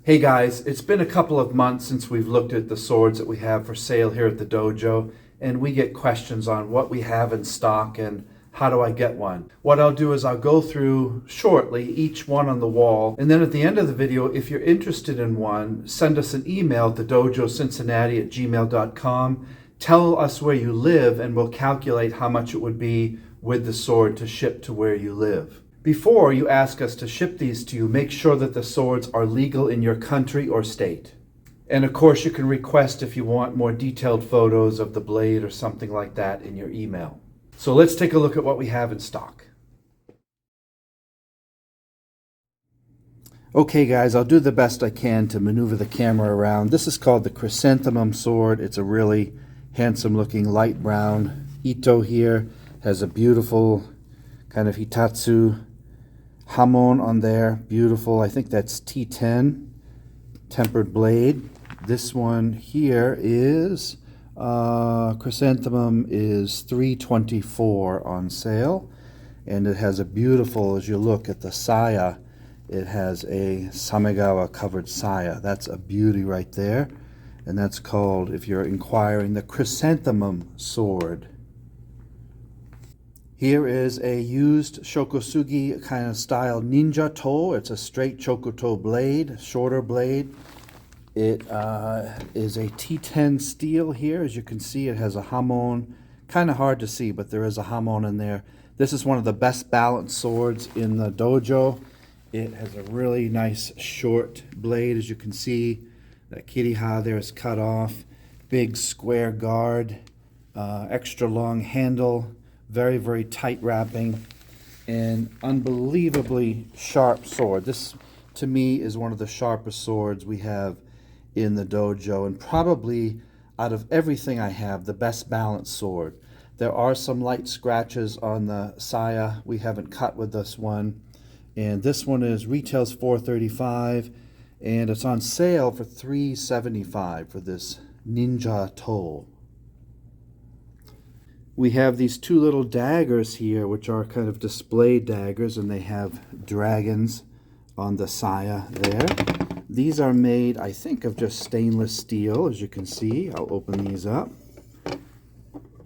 Hey guys, it's been a couple of months since we've looked at the swords that we have for sale here at the dojo, and we get questions on what we have in stock and how do I get one. What I'll do is I'll go through shortly each one on the wall, and then at the end of the video, if you're interested in one, send us an email to dojocincinnati@gmail.com. Tell us where you live and we'll calculate how much it would be with the sword to ship to where you live. Before you ask us to ship these to you, make sure that the swords are legal in your country or state. And of course, you can request if you want more detailed photos of the blade or something like that in your email. So let's take a look at what we have in stock. Okay guys, I'll do the best I can to maneuver the camera around. This is called the chrysanthemum sword. It's a really handsome looking light brown ito here. Has a beautiful kind of hitatsu hamon on there. Beautiful. I think that's T10 tempered blade. This one here is chrysanthemum is $324 on sale, and it has a beautiful, as you look at the saya, it has a samegawa covered saya. That's a beauty right there, and that's called, if you're inquiring, the chrysanthemum sword. Here is a used shokosugi kind of style ninja toe. It's a straight chokoto blade, shorter blade. It is a T10 steel here. As you can see, it has a hamon. Kind of hard to see, but there is a hamon in there. This is one of the best balanced swords in the dojo. It has a really nice short blade. As you can see, that kiriha there is cut off. Big square guard, extra long handle. Very, very tight wrapping, and unbelievably sharp sword. This, to me, is one of the sharpest swords we have in the dojo, and probably, out of everything I have, the best balanced sword. There are some light scratches on the saya we haven't cut with this one, and this one retails $435, and it's on sale for $375 for this ninja toe. We have these two little daggers here, which are kind of display daggers, and they have dragons on the saya there. These are made, I think, of just stainless steel, as you can see. I'll open these up.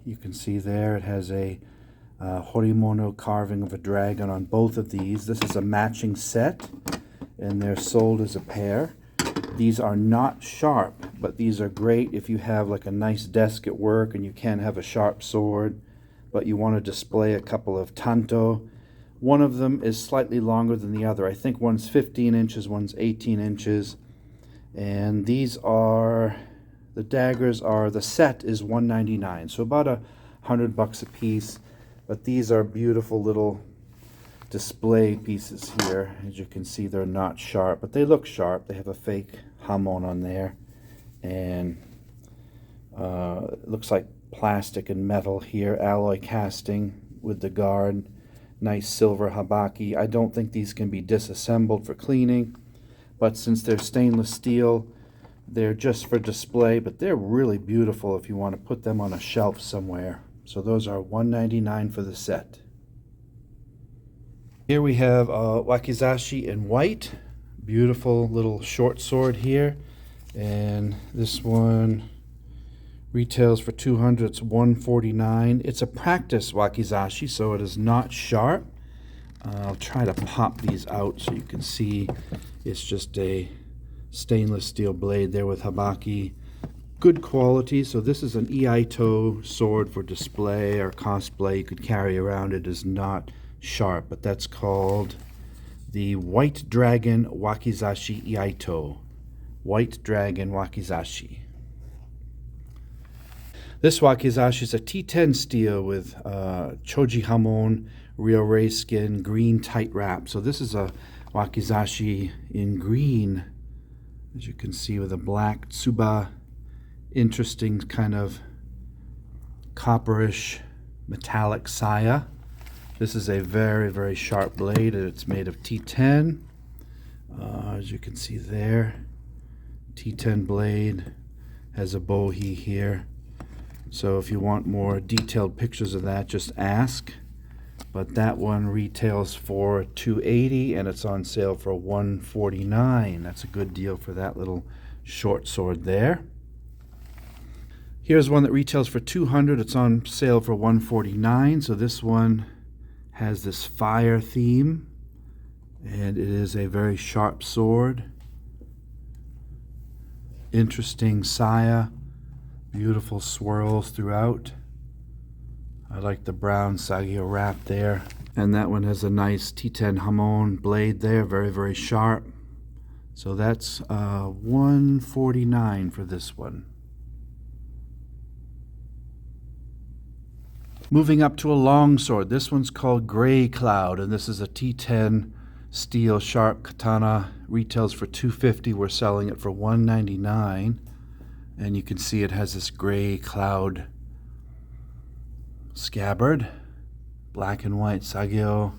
You can see there it has a horimono carving of a dragon on both of these. This is a matching set, and they're sold as a pair. These are not sharp, but these are great if you have like a nice desk at work and you can't have a sharp sword, but you want to display a couple of tanto. One of them is slightly longer than the other. I think one's 15 inches, one's 18 inches. And these are, the daggers are, the set is $199, so about $100 a piece. But these are beautiful little display pieces here. As you can see, they're not sharp, but they look sharp. They have a fake hamon on there, and it looks like plastic and metal here, alloy casting with the guard. Nice silver habaki. I don't think these can be disassembled for cleaning, but since they're stainless steel, they're just for display, but they're really beautiful if you want to put them on a shelf somewhere. So those are $199 for the set. Here we have wakizashi in white. Beautiful little short sword here. And this one retails for $200. It's $149. It's a practice wakizashi, so it is not sharp. I'll try to pop these out so you can see it's just a stainless steel blade there with habaki. Good quality. So this is an iaito sword for display or cosplay. You could carry around. It is not sharp, but that's called the White Dragon Wakizashi Iaito. White Dragon Wakizashi. This wakizashi is a T10 steel with choji hamon, ryorai skin, green tight wrap. So this is a wakizashi in green, as you can see, with a black tsuba, interesting kind of copperish metallic saya. This is a very, very sharp blade, and it's made of T10. As you can see there, T10 blade, has a bohi here. So if you want more detailed pictures of that, just ask. but that one retails for $280 and it's on sale for $149. That's a good deal for that little short sword there. Here's one that retails for $200. It's on sale for $149. So this one has this fire theme, and it is a very sharp sword. Interesting saya, beautiful swirls throughout. I like the brown sagio wrap there. And that one has a nice T10 hamon blade there, very, very sharp. So that's $149 for this one. Moving up to a long sword. This one's called Gray Cloud, and this is a T10 steel sharp katana. Retails for $250. We're selling it for $199. And you can see it has this gray cloud scabbard, black and white sagyo.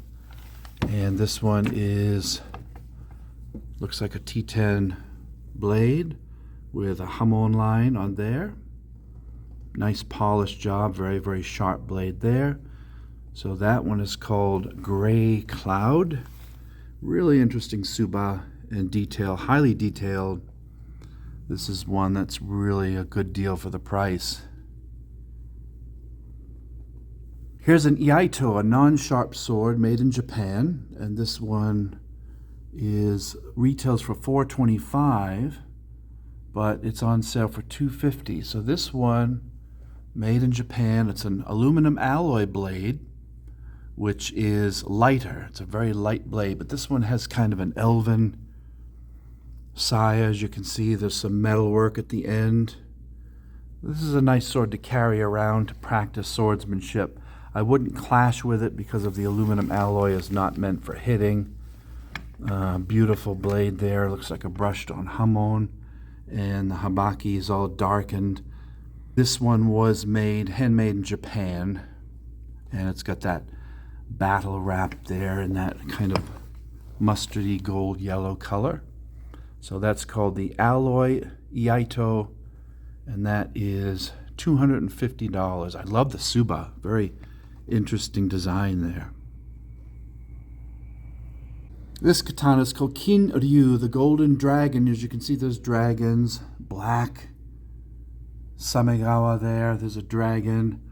And this one looks like a T10 blade with a hamon line on there. Nice polished job, very, very sharp blade there. So that one is called Gray Cloud. Really interesting tsuba and detail, highly detailed. This is one that's really a good deal for the price. Here's an iaito, a non-sharp sword made in Japan, and this one retails for $425, but it's on sale for $250. So this one, made in Japan, it's an aluminum alloy blade, which is lighter. It's a very light blade, but this one has kind of an elven saya. As you can see, there's some metal work at the end. This is a nice sword to carry around to practice swordsmanship. I wouldn't clash with it because of the aluminum alloy is not meant for hitting. Beautiful blade there, looks like a brushed on hamon, and the habaki is all darkened. This one was handmade in Japan, and it's got that battle wrap there in that kind of mustardy gold yellow color. So that's called the Alloy Iaito, and that is $250. I love the tsuba, very interesting design there. This katana is called Kinryu, the Golden Dragon. As you can see, there's dragons, black samegawa there. There's a dragon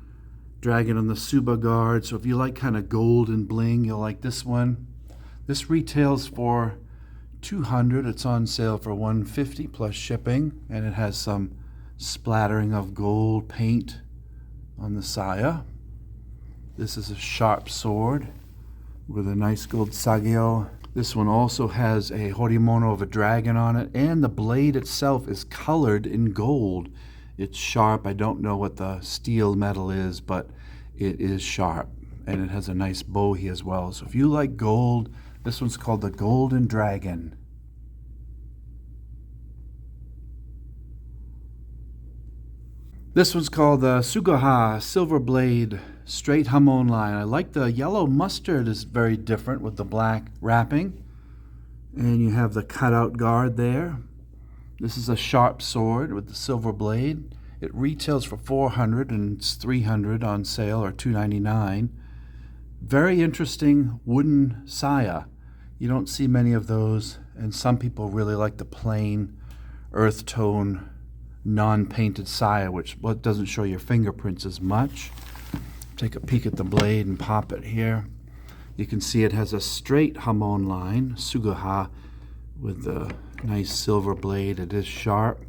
on the tsuba guard. So if you like kind of gold and bling, you'll like this one. This retails for $200. It's on sale for $150 plus shipping, and it has some splattering of gold paint on the saya. This is a sharp sword with a nice gold sagyo. This one also has a horimono of a dragon on it, and the blade itself is colored in gold. It's sharp. I don't know what the steel metal is, but it is sharp, and it has a nice bohi as well. So if you like gold, this one's called the Golden Dragon. This one's called the Sugaha Silver Blade Straight Hamon line. I like the yellow mustard is very different with the black wrapping. And you have the cutout guard there. This is a sharp sword with the silver blade. It retails for $400 and it's $300 on sale, or $299. Very interesting wooden saya. You don't see many of those, and some people really like the plain earth tone non-painted saya, which doesn't show your fingerprints as much. Take a peek at the blade and pop it here. You can see it has a straight hamon line, sugaha, with the nice silver blade. It is sharp.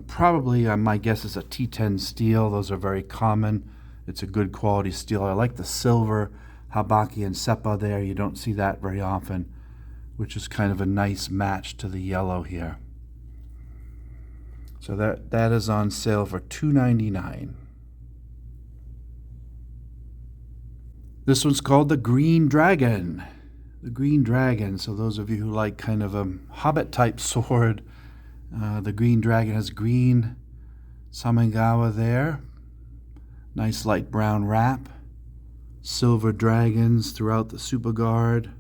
Probably, my guess is a T10 steel. Those are very common. It's a good quality steel. I like the silver habaki and seppa there. You don't see that very often, which is kind of a nice match to the yellow here. So that is on sale for $299. This one's called the Green Dragon. The Green Dragon. So those of you who like kind of a hobbit type sword, the Green Dragon has green samegawa there. Nice light brown wrap. Silver dragons throughout the tsuba guard.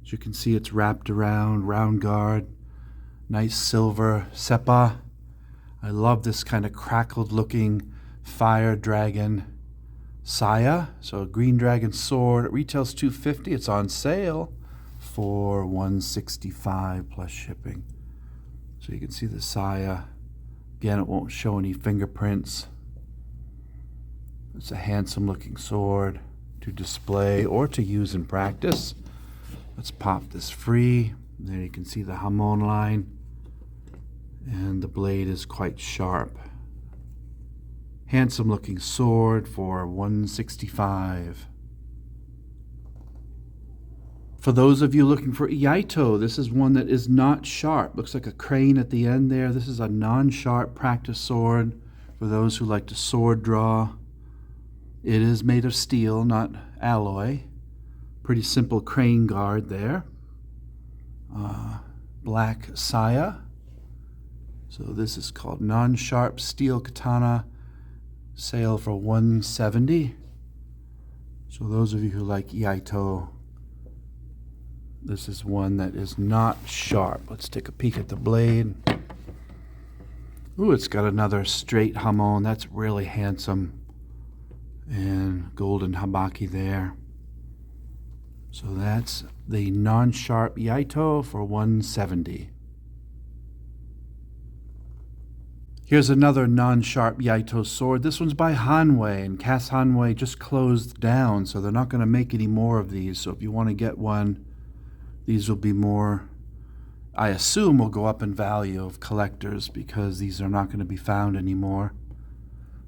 As you can see, it's wrapped around, round guard. Nice silver seppa. I love this kind of crackled looking fire dragon saya, so a green dragon sword. It retails $250. It's on sale for $165 plus shipping. So you can see the saya. Again, it won't show any fingerprints. It's a handsome looking sword to display or to use in practice. Let's pop this free. There you can see the hamon line, and the blade is quite sharp. Handsome looking sword for $165. For those of you looking for iaito, this is one that is not sharp. Looks like a crane at the end there. This is a non-sharp practice sword for those who like to sword draw. It is made of steel, not alloy. Pretty simple crane guard there. Black saya. So this is called non-sharp steel katana. Sale for $170. So those of you who like iaito, this is one that is not sharp. Let's take a peek at the blade. Ooh, it's got another straight hamon. That's really handsome. And golden habaki there. So that's the non-sharp iaito for $170. Here's another non-sharp iaito sword. This one's by Hanwei, and Cass Hanwei just closed down, so they're not going to make any more of these. So if you want to get one, these will be more, I assume, will go up in value of collectors because these are not going to be found anymore.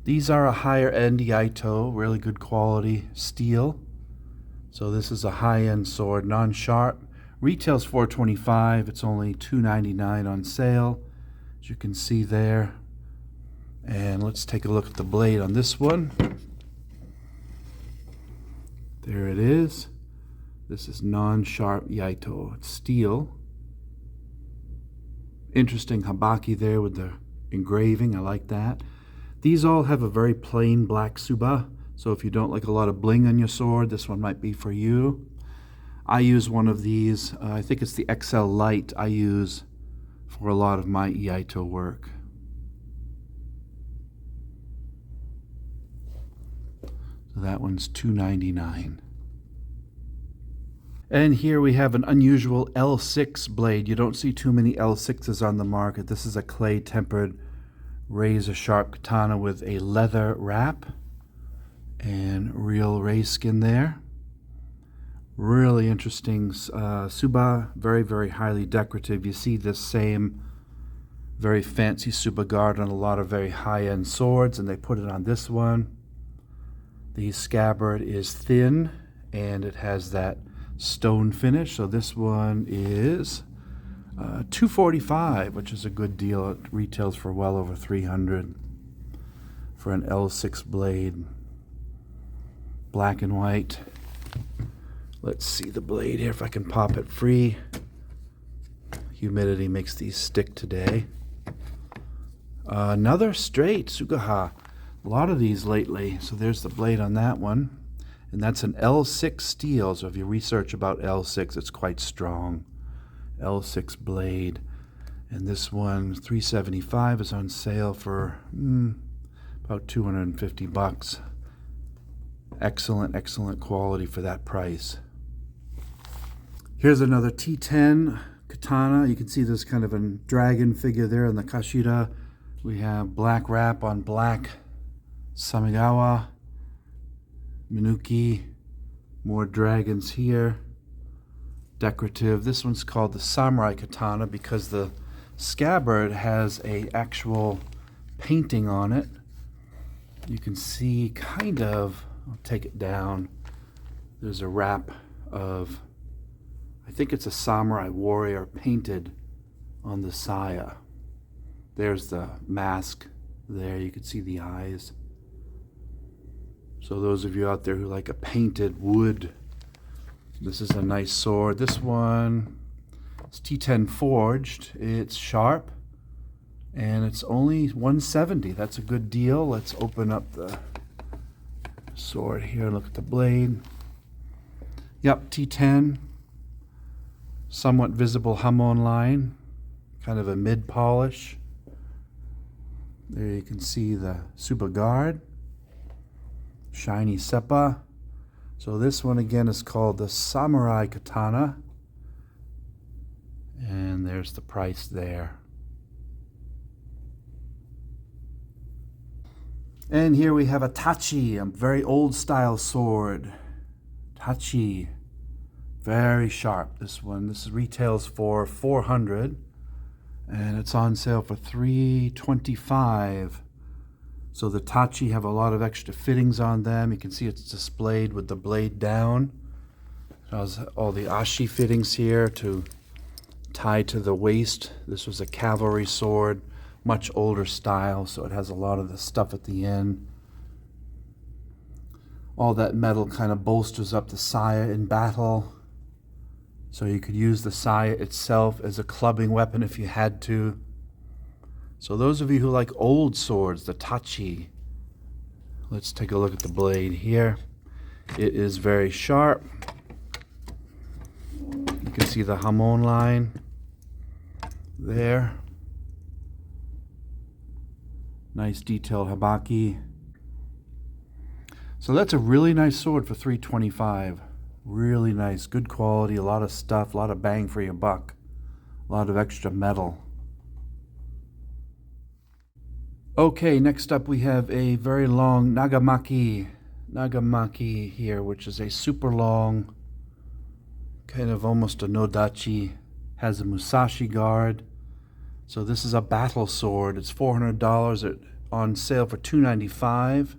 These are a higher end iaito, really good quality steel. So this is a high-end sword, non-sharp. Retails $425. It's only $299 on sale, as you can see there. And let's take a look at the blade on this one. There it is. This is non-sharp iaito. It's steel. Interesting habaki there with the engraving. I like that. These all have a very plain black tsuba. So if you don't like a lot of bling on your sword, this one might be for you. I use one of these. I think it's the XL Light I use for a lot of my iaito work. So that one's $299. And here we have an unusual L6 blade. You don't see too many L6s on the market. This is a clay tempered razor sharp katana with a leather wrap and real ray skin there. Really interesting tsuba, very, very highly decorative. You see this same very fancy tsuba guard on a lot of very high-end swords, and they put it on this one. The scabbard is thin, and it has that stone finish. So this one is $245, which is a good deal. It retails for well over $300 for an L6 blade. Black and white. Let's see the blade here if I can pop it free. Humidity makes these stick today. Another straight Sugaha. A lot of these lately. So there's the blade on that one. And that's an L6 steel. So if you research about L6, it's quite strong. L6 blade. And this one, $375, is on sale for about $250. Excellent, excellent quality for that price. Here's another T10 katana. You can see there's kind of a dragon figure there in the kashira. We have black wrap on black samigawa, minuki, more dragons here. Decorative. This one's called the samurai katana because the scabbard has a actual painting on it. You can see kind of, I'll take it down, there's a wrap of, I think it's a samurai warrior painted on the saya. There's the mask there, you can see the eyes. So those of you out there who like a painted wood, this is a nice sword. This one is T10 forged. It's sharp and it's only $170. That's a good deal. Let's open up the sword here, look at the blade. Yep, T10, somewhat visible hamon line, kind of a mid polish. There you can see the tsuba guard. shiny seppa. So this one again is called the Samurai Katana. And there's the price there. And here we have a tachi, a very old style sword. Tachi, very sharp. This retails for $400, and it's on sale for $325. So the tachi have a lot of extra fittings on them. You can see it's displayed with the blade down. It has all the ashi fittings here to tie to the waist. This was a cavalry sword, much older style, so it has a lot of the stuff at the end. All that metal kind of bolsters up the saya in battle. So you could use the saya itself as a clubbing weapon if you had to. So those of you who like old swords, the tachi, let's take a look at the blade here. It is very sharp. You can see the hamon line there. Nice detailed habaki. So that's a really nice sword for $325. Really nice, good quality, a lot of stuff, a lot of bang for your buck, a lot of extra metal. Okay, next up we have a very long nagamaki here, which is a super long, kind of almost a nodachi, has a musashi guard. So this is a battle sword. It's $400 on sale for $295.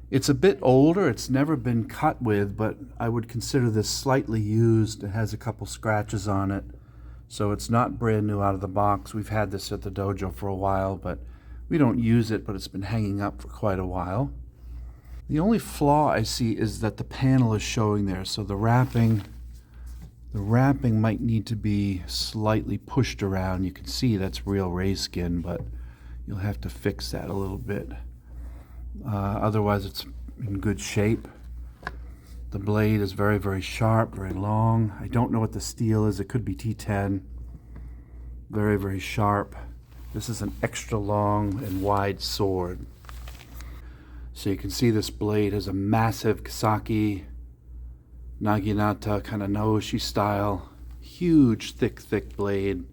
It's a bit older. It's never been cut with, but I would consider this slightly used. It has a couple scratches on it. So it's not brand new out of the box. We've had this at the dojo for a while, but we don't use it, but it's been hanging up for quite a while. The only flaw I see is that the panel is showing there. So the wrapping might need to be slightly pushed around. You can see that's real ray skin, but you'll have to fix that a little bit. Otherwise it's in good shape. The blade is very, very sharp, very long. I don't know what the steel is. It could be T10. Very, very sharp. This is an extra long and wide sword. So you can see this blade has a massive Kisaki, Naginata, kind of Naoshi style. Huge, thick blade.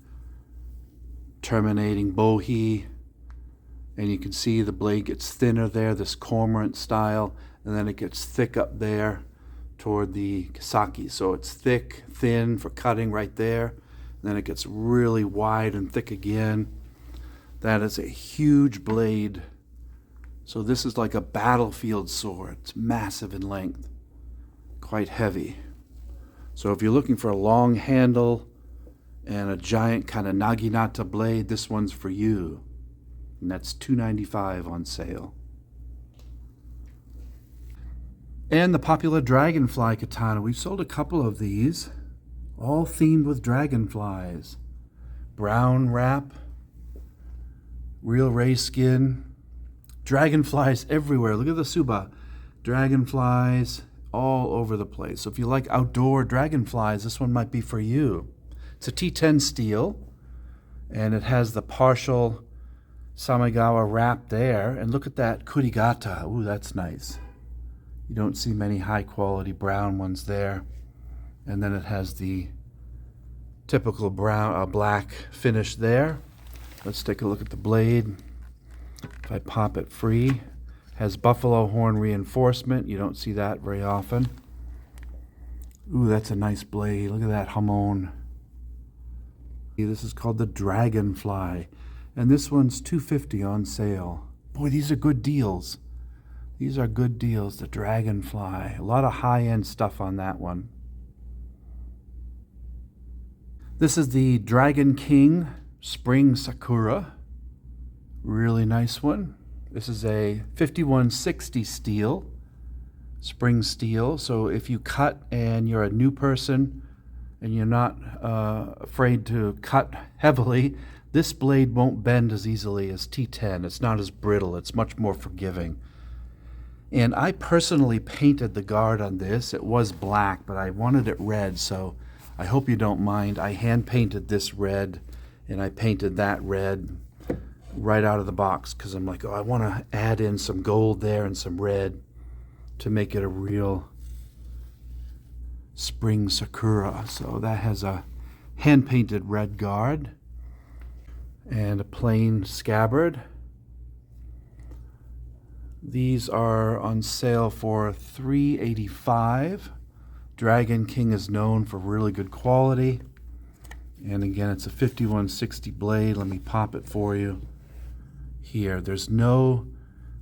Terminating bohi. And you can see the blade gets thinner there, this cormorant style, and then it gets thick up there toward the Kisaki. So it's thick, thin for cutting right there, and then it gets really wide and thick again. That is a huge blade. So this is like a battlefield sword. It's massive in length, quite heavy. So if you're looking for a long handle and a giant kind of Naginata blade, this one's for you. And that's $295 on sale. And the popular dragonfly katana. We've sold a couple of these, all themed with dragonflies. Brown wrap, real ray skin, dragonflies everywhere. Look at the suba. Dragonflies all over the place. So if you like outdoor dragonflies, this one might be for you. It's a T10 steel, and it has the partial Samigawa wrap there, and look at that kurigata. Ooh, that's nice. You don't see many high quality brown ones there. And then it has the typical brown, black finish there. Let's take a look at the blade. If I pop it free, has buffalo horn reinforcement. You don't see that very often. Ooh, that's a nice blade. Look at that hamon. This is called the dragonfly. And this one's $250 on sale. Boy, these are good deals. These are good deals, the dragonfly. A lot of high-end stuff on that one. This is the Dragon King Spring Sakura. Really nice one. This is a 5160 steel, spring steel. So if you cut and you're a new person and you're not afraid to cut heavily, this blade won't bend as easily as T10. It's not as brittle. It's much more forgiving. And I personally painted the guard on this. It was black, but I wanted it red, so I hope you don't mind. I hand painted this red, and I painted that red right out of the box because I'm like, oh, I want to add in some gold there and some red. to make it a real spring sakura. So that has a hand-painted red guard and a plain scabbard. These are on sale for $3.85. Dragon King is known for really good quality. And again, it's a 5160 blade. Let me pop it for you here. There's no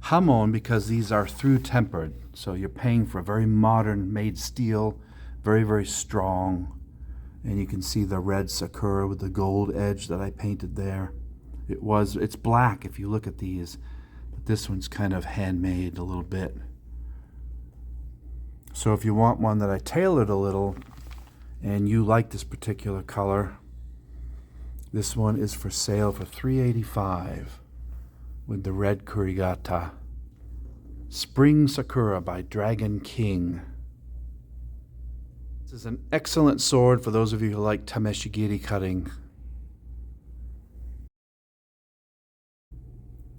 hamon because these are through tempered. So you're paying for a very modern made steel, very, very strong. And you can see the red sakura with the gold edge that I painted there. It's black if you look at these. This one's kind of handmade a little bit. So if you want one that I tailored a little and you like this particular color, this one is for sale for $3.85 with the red kurigata. Spring Sakura by Dragon King. This is an excellent sword for those of you who like tameshigiri cutting.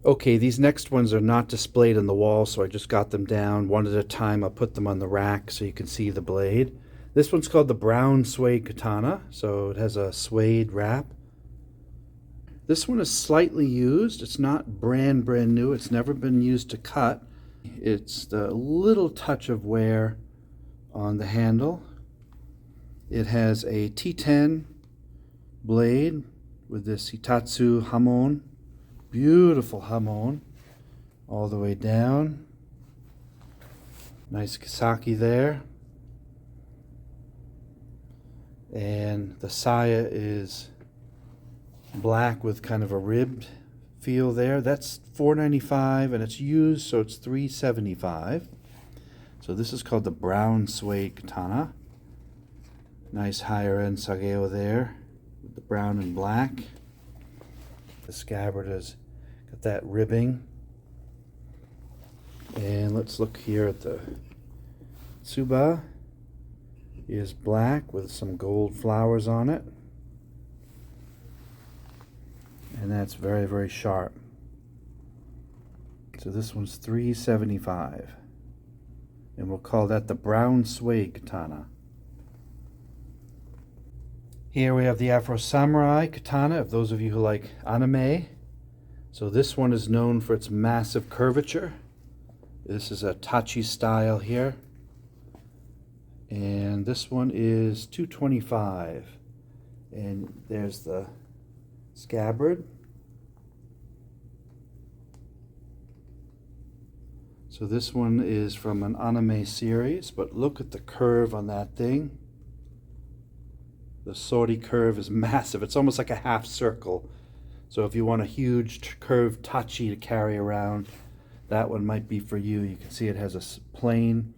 Okay, these next ones are not displayed on the wall, so I just got them down one at a time. I'll put them on the rack so you can see the blade. This one's called the brown suede katana, so it has a suede wrap. This one is slightly used. It's not brand new. It's never been used to cut. It's the little touch of wear on the handle. It has a T10 blade with this Hitatsu hamon. Beautiful hamon all the way down. Nice kisaki there. And the saya is black with kind of a ribbed feel there. That's $4.95 and it's used, so it's $3.75. So this is called the brown suede katana. Nice higher end sageo there with the brown and black. The scabbard has got that ribbing. And let's look here at the tsuba. Is black with some gold flowers on it. And that's very, very sharp. So this one's $3.75. And we'll call that the brown suede katana. Here we have the Afro Samurai katana, if those of you who like anime. So this one is known for its massive curvature. This is a tachi style here. And this one is $2.25. And there's the scabbard. So this one is from an anime series, but look at the curve on that thing. The sori curve is massive. It's almost like a half circle. So if you want a huge curved tachi to carry around, that one might be for you. You can see it has a plain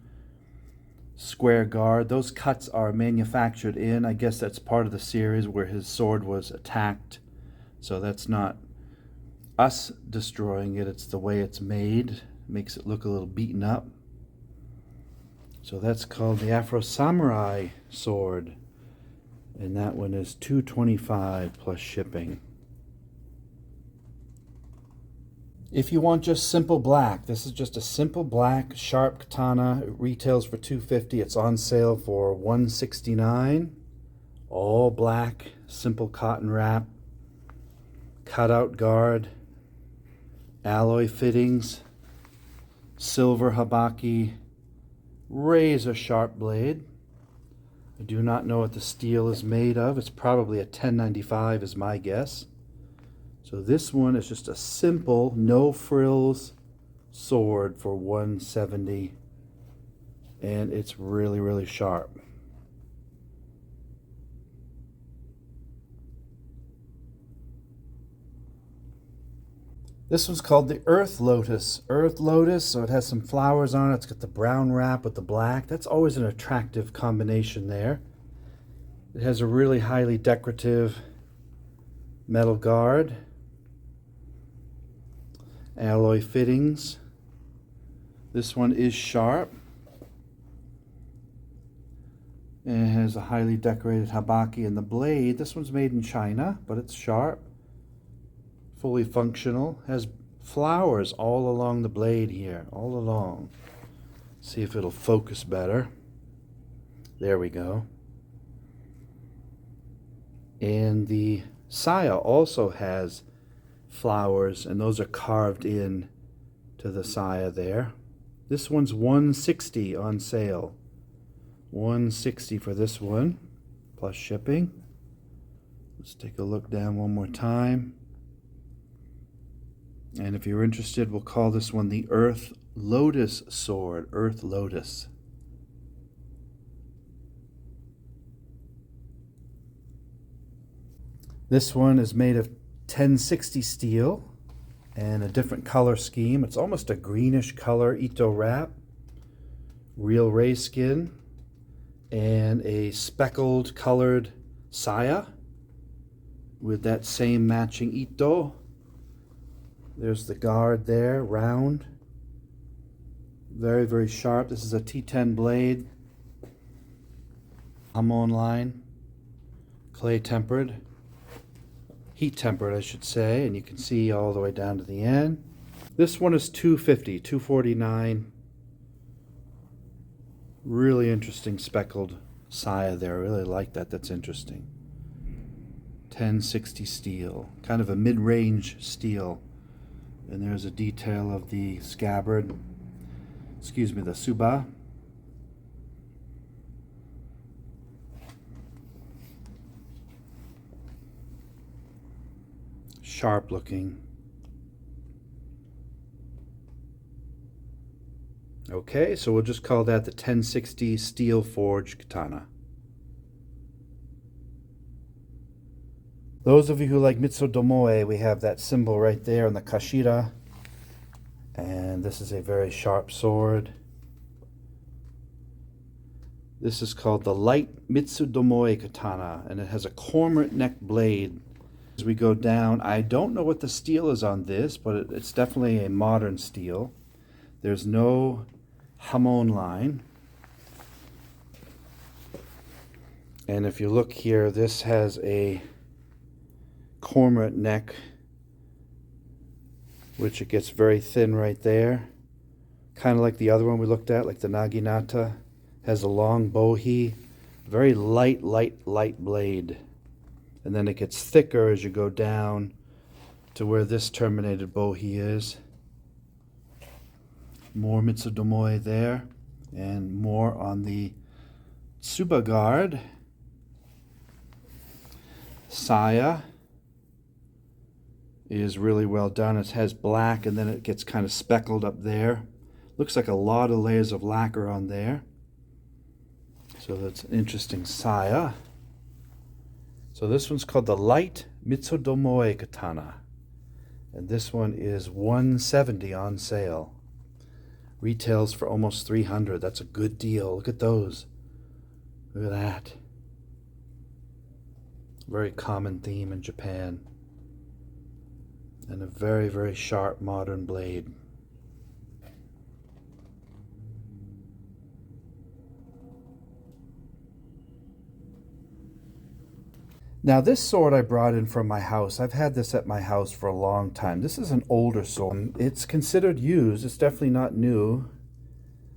square guard. Those cuts are manufactured in. I guess that's part of the series where his sword was attacked. So that's not us destroying it. It's the way it's made. Makes it look a little beaten up. So that's called the Afro Samurai sword. And that one is $2.25 plus shipping. If you want just simple black, this is just a simple black sharp katana. It retails for $2.50. It's on sale for $1.69. All black, simple cotton wrap, cutout guard, alloy fittings, silver habaki, razor sharp blade. I do not know what the steel is made of. It's probably a 1095 is my guess. So this one is just a simple, no frills sword for $170. And it's really, really sharp. This one's called the Earth Lotus. Earth Lotus, so it has some flowers on it. It's got the brown wrap with the black. That's always an attractive combination there. It has a really highly decorative metal guard. Alloy fittings. This one is sharp. And it has a highly decorated habaki in the blade. This one's made in China, but it's sharp. Fully functional. Has flowers all along the blade here, all along. See if it'll focus better. There we go. And the saya also has flowers, and those are carved in to the saya there. This one's $160 on sale. $160 for this one, plus shipping. Let's take a look down one more time. And if you're interested, we'll call this one the Earth Lotus Sword. Earth Lotus. This one is made of 1060 steel and a different color scheme. It's almost a greenish color Ito wrap, real ray skin, and a speckled colored saya with that same matching Ito. There's the guard there, round. Very, very sharp. This is a T10 blade. Hamon line. Clay tempered. Heat tempered, I should say. And you can see all the way down to the end. This one is $250, $249. Really interesting speckled saya there. I really like that. That's interesting. 1060 steel. Kind of a mid-range steel. And there's a detail of the scabbard, excuse me, the suba. Sharp looking. Okay, so we'll just call that the 1060 steel forged katana. Those of you who like mitsudomoe, we have that symbol right there on the kashira. And this is a very sharp sword. This is called the light mitsudomoe katana, and it has a cormorant neck blade. As we go down, I don't know what the steel is on this, but it's definitely a modern steel. There's no hamon line. And if you look here, this has a cormorant neck, which it gets very thin right there, kind of like the other one we looked at, like the naginata. Has a long bohi, very light blade, and then it gets thicker as you go down to where this terminated bohi is. More mitsudomoe there, and more on the tsuba guard. Saya is really well done. It has black and then it gets kind of speckled up there. Looks like a lot of layers of lacquer on there. So that's an interesting saya. So this one's called the light mitsudomoe katana. And this one is $170 on sale. Retails for almost $300. That's a good deal. Look at those. Look at that. Very common theme in Japan. And a very, very sharp modern blade. Now this sword I brought in from my house. I've had this at my house for a long time. This is an older sword. It's considered used. It's definitely not new.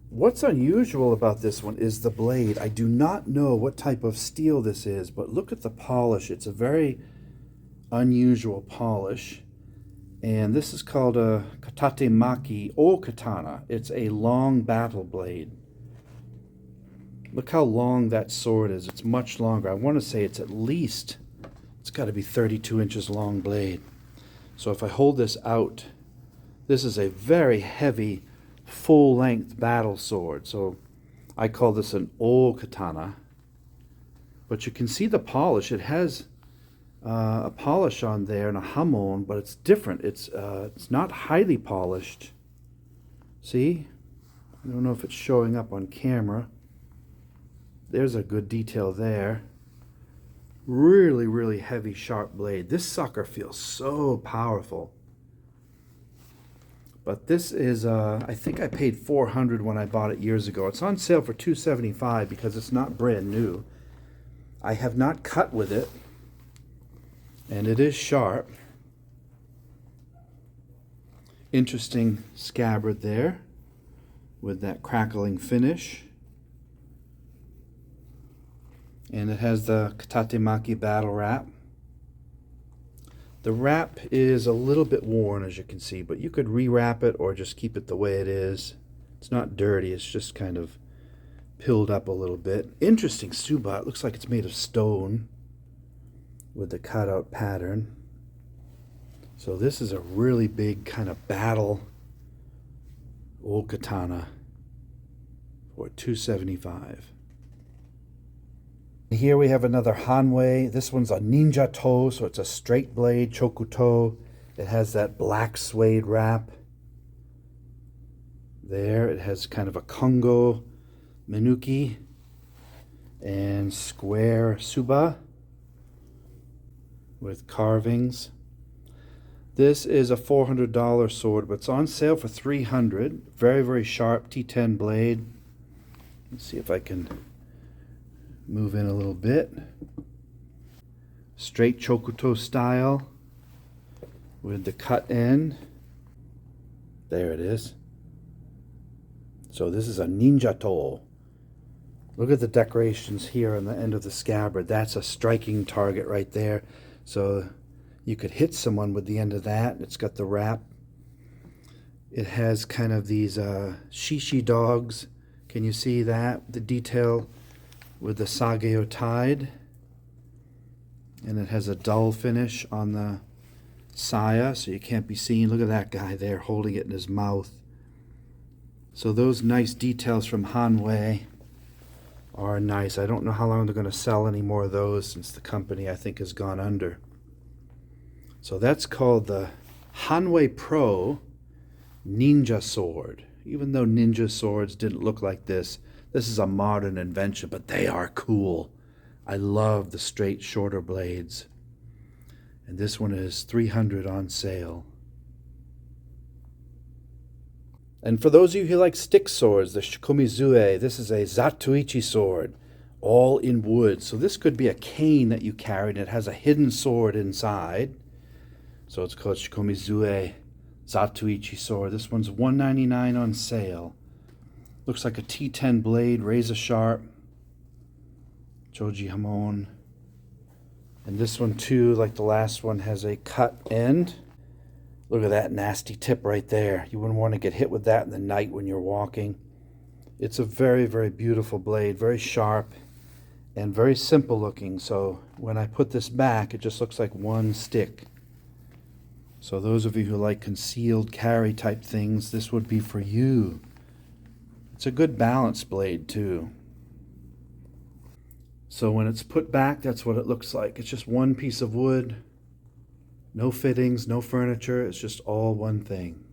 What's unusual about this one is the blade. I do not know what type of steel this is, but look at the polish. It's a very unusual polish. And this is called a katatemaki o katana. It's a long battle blade. Look how long that sword is. It's much longer. I want to say it's at least, it's got to be 32 inches long blade. So if I hold this out, this is a very heavy, full-length battle sword. So I call this an o katana. But you can see the polish. It has a polish on there and a hamon, but it's different. It's not highly polished. See? I don't know if it's showing up on camera. There's a good detail there. Really, really heavy, sharp blade. This sucker feels so powerful. But this is, I think I paid $400 when I bought it years ago. It's on sale for $275 because it's not brand new. I have not cut with it, and it is sharp. Interesting scabbard there with that crackling finish. And it has the katatemaki battle wrap. The wrap is a little bit worn, as you can see, but you could rewrap it or just keep it the way it is. It's not dirty, it's just kind of pilled up a little bit. Interesting tsuba. It looks like it's made of stone with the cutout pattern. So this is a really big kind of battle old katana for $275. Here we have another Hanwei. This one's a ninja toe, so it's a straight blade chokuto. It has that black suede wrap. There, it has kind of a Kongo Minuki and square tsuba with carvings. This is a $400 sword, but it's on sale for $300. Very, very sharp T10 blade. Let's see if I can move in a little bit. Straight chokuto style with the cut end. There it is. So this is a ninja toe. Look at the decorations here on the end of the scabbard. That's a striking target right there. So you could hit someone with the end of that. It's got the wrap. It has kind of these shishi dogs. Can you see that? The detail with the sageo tide. And it has a dull finish on the saya, so you can't be seen. Look at that guy there holding it in his mouth. So those nice details from Hanwei are nice. I don't know how long they're going to sell any more of those since the company, I think, has gone under. So that's called the Hanwei Pro Ninja Sword. Even though ninja swords didn't look like this, this is a modern invention, but they are cool. I love the straight, shorter blades. And this one is $300 on sale. And for those of you who like stick swords, the Shikomizue, this is a Zatuichi sword, all in wood. So this could be a cane that you carried, and it has a hidden sword inside. So it's called Shikomizue Zatuichi sword. This one's $199 on sale. Looks like a T10 blade, razor sharp. Choji Hamon. And this one too, like the last one, has a cut end. Look at that nasty tip right there. You wouldn't want to get hit with that in the night when you're walking. It's a very, very beautiful blade, very sharp and very simple looking. So when I put this back, it just looks like one stick. So those of you who like concealed carry type things, this would be for you. It's a good balance blade too. So when it's put back, that's what it looks like. It's just one piece of wood. No fittings, no furniture. It's just all one thing.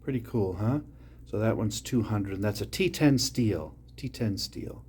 Pretty cool, huh? So that one's $200, and that's a T10 steel. T10 steel.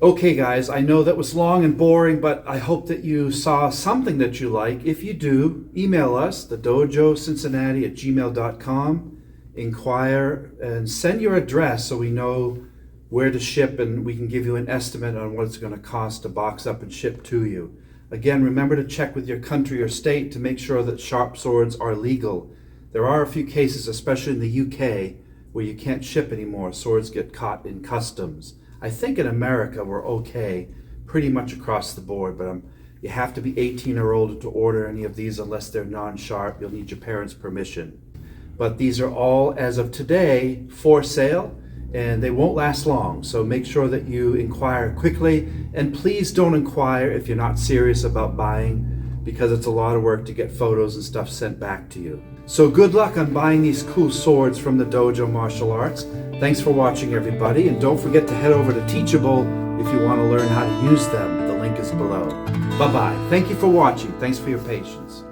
Okay, guys, I know that was long and boring, but I hope that you saw something that you like. If you do, email us, thedojocincinnati@gmail.com. Inquire and send your address so we know where to ship, and we can give you an estimate on what it's going to cost to box up and ship to you. Again, remember to check with your country or state to make sure that sharp swords are legal. There are a few cases, especially in the UK, where you can't ship anymore. Swords get caught in customs. I think in America we're okay pretty much across the board, but you have to be 18 or older to order any of these unless they're non-sharp. You'll need your parents' permission. But these are all, as of today, for sale, and they won't last long. So make sure that you inquire quickly, and please don't inquire if you're not serious about buying, because it's a lot of work to get photos and stuff sent back to you. So good luck on buying these cool swords from the Dojo Martial Arts. Thanks for watching, everybody, and don't forget to head over to Teachable if you want to learn how to use them. The link is below. Bye-bye. Thank you for watching. Thanks for your patience.